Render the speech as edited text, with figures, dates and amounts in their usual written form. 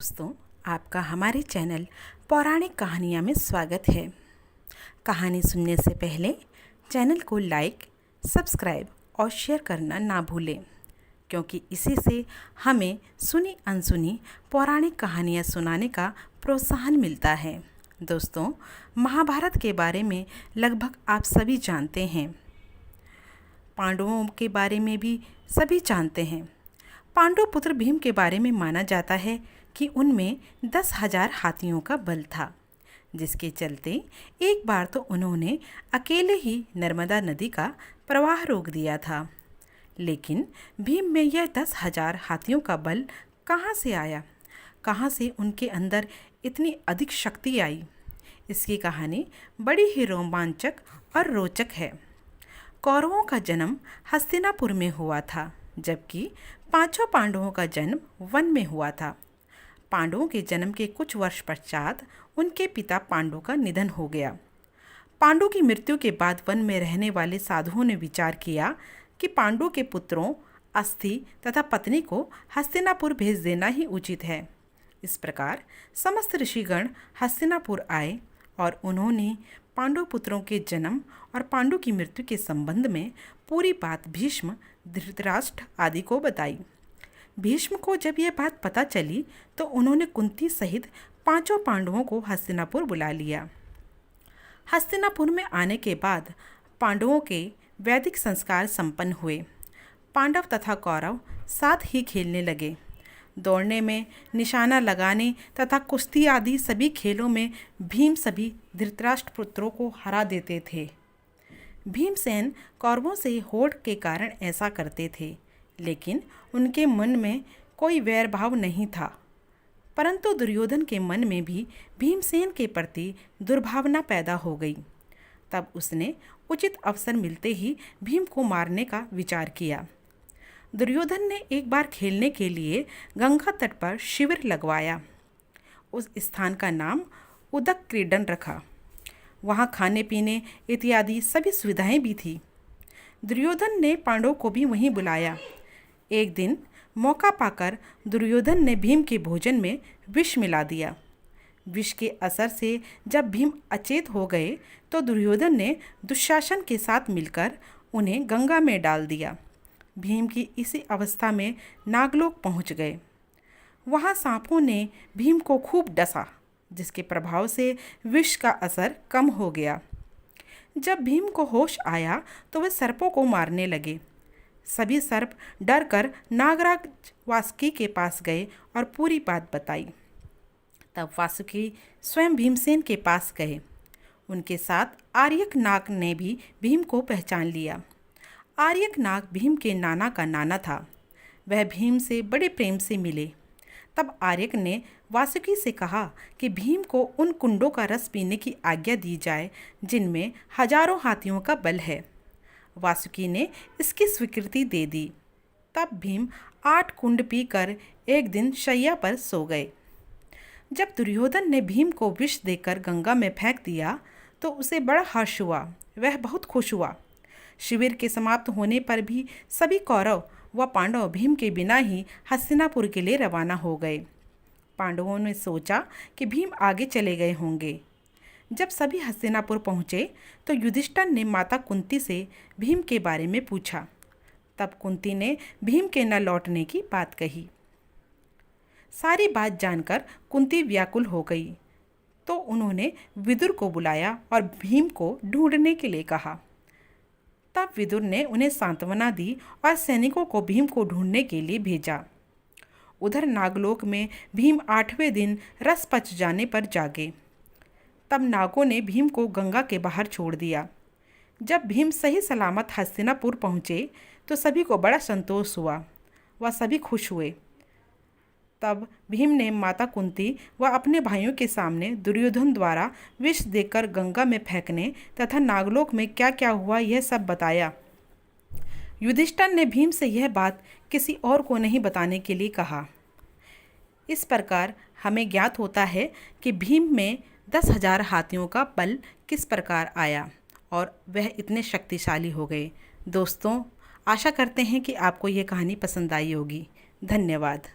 दोस्तों, आपका हमारे चैनल पौराणिक कहानियाँ में स्वागत है। कहानी सुनने से पहले चैनल को लाइक, सब्सक्राइब और शेयर करना ना भूलें, क्योंकि इसी से हमें सुनी अनसुनी पौराणिक कहानियाँ सुनाने का प्रोत्साहन मिलता है। दोस्तों, महाभारत के बारे में लगभग आप सभी जानते हैं। पांडवों के बारे में भी सभी जानते हैं। पांडु पुत्र भीम के बारे में माना जाता है कि उनमें 10,000 हाथियों का बल था, जिसके चलते एक बार तो उन्होंने अकेले ही नर्मदा नदी का प्रवाह रोक दिया था। लेकिन भीम में यह 10,000 हाथियों का बल कहाँ से आया, कहाँ से उनके अंदर इतनी अधिक शक्ति आई, इसकी कहानी बड़ी ही रोमांचक और रोचक है। कौरवों का जन्म हस्तिनापुर में हुआ था, जबकि पांचों पांडवों का जन्म वन में हुआ था। पांडवों के जन्म के कुछ वर्ष पश्चात उनके पिता पांडु का निधन हो गया। पांडु की मृत्यु के बाद वन में रहने वाले साधुओं ने विचार किया कि पांडु के पुत्रों, अस्थि तथा पत्नी को हस्तिनापुर भेज देना ही उचित है। इस प्रकार समस्त ऋषिगण हस्तिनापुर आए और उन्होंने पांडु पुत्रों के जन्म और पांडु की मृत्यु के संबंध में पूरी बात भीष्म, धृतराष्ट्र आदि को बताई। भीष्म को जब यह बात पता चली तो उन्होंने कुंती सहित पांचों पांडवों को हस्तिनापुर बुला लिया। हस्तिनापुर में आने के बाद पांडवों के वैदिक संस्कार संपन्न हुए। पांडव तथा कौरव साथ ही खेलने लगे। दौड़ने में, निशाना लगाने तथा कुश्ती आदि सभी खेलों में भीम सभी धृतराष्ट्र पुत्रों को हरा देते थे। भीमसेन कौरवों से होड़ के कारण ऐसा करते थे, लेकिन उनके मन में कोई वैर भाव नहीं था। परंतु दुर्योधन के मन में भी भीमसेन के प्रति दुर्भावना पैदा हो गई। तब उसने उचित अवसर मिलते ही भीम को मारने का विचार किया। दुर्योधन ने एक बार खेलने के लिए गंगा तट पर शिविर लगवाया। उस स्थान का नाम उदक क्रीडन रखा। वहाँ खाने पीने इत्यादि सभी सुविधाएं भी थी। दुर्योधन ने पांडवों को भी वहीं बुलाया। एक दिन मौका पाकर दुर्योधन ने भीम के भोजन में विष मिला दिया। विष के असर से जब भीम अचेत हो गए तो दुर्योधन ने दुशासन के साथ मिलकर उन्हें गंगा में डाल दिया। भीम की इसी अवस्था में नागलोक पहुंच गए। वहां सांपों ने भीम को खूब डसा, जिसके प्रभाव से विष का असर कम हो गया। जब भीम को होश आया तो वे सर्पों को मारने लगे। सभी सर्प डर कर नागराज वासुकी के पास गए और पूरी बात बताई। तब वासुकी स्वयं भीमसेन के पास गए। उनके साथ आर्यक नाग ने भी भीम को पहचान लिया। आर्यक नाग भीम के नाना का नाना था। वह भीम से बड़े प्रेम से मिले। तब आर्यक ने वासुकी से कहा कि भीम को उन कुंडों का रस पीने की आज्ञा दी जाए जिनमें हजारों हाथियों का बल है। वासुकी ने इसकी स्वीकृति दे दी। तब भीम 8 कुंड पीकर एक दिन शैया पर सो गए। जब दुर्योधन ने भीम को विष देकर गंगा में फेंक दिया तो उसे बड़ा हर्ष हुआ। वह बहुत खुश हुआ। शिविर के समाप्त होने पर भी सभी कौरव व पांडव भीम के बिना ही हस्तिनापुर के लिए रवाना हो गए। पांडवों ने सोचा कि भीम आगे चले गए होंगे। जब सभी हस्तिनापुर पहुँचे तो युधिष्ठिर ने माता कुंती से भीम के बारे में पूछा। तब कुंती ने भीम के न लौटने की बात कही। सारी बात जानकर कुंती व्याकुल हो गई, तो उन्होंने विदुर को बुलाया और भीम को ढूंढने के लिए कहा। तब विदुर ने उन्हें सांत्वना दी और सैनिकों को भीम को ढूंढने के लिए भेजा। उधर नागलोक में भीम 8वें दिन रस पच जाने पर जागे। तब नागों ने भीम को गंगा के बाहर छोड़ दिया। जब भीम सही सलामत हस्तिनापुर पहुँचे तो सभी को बड़ा संतोष हुआ। वह सभी खुश हुए। तब भीम ने माता कुंती व अपने भाइयों के सामने दुर्योधन द्वारा विष देकर गंगा में फेंकने तथा नागलोक में क्या क्या हुआ यह सब बताया। युधिष्ठिर ने भीम से यह बात किसी और को नहीं बताने के लिए कहा। इस प्रकार हमें ज्ञात होता है कि भीम में 10,000 हाथियों का बल किस प्रकार आया और वह इतने शक्तिशाली हो गए। दोस्तों, आशा करते हैं कि आपको ये कहानी पसंद आई होगी। धन्यवाद।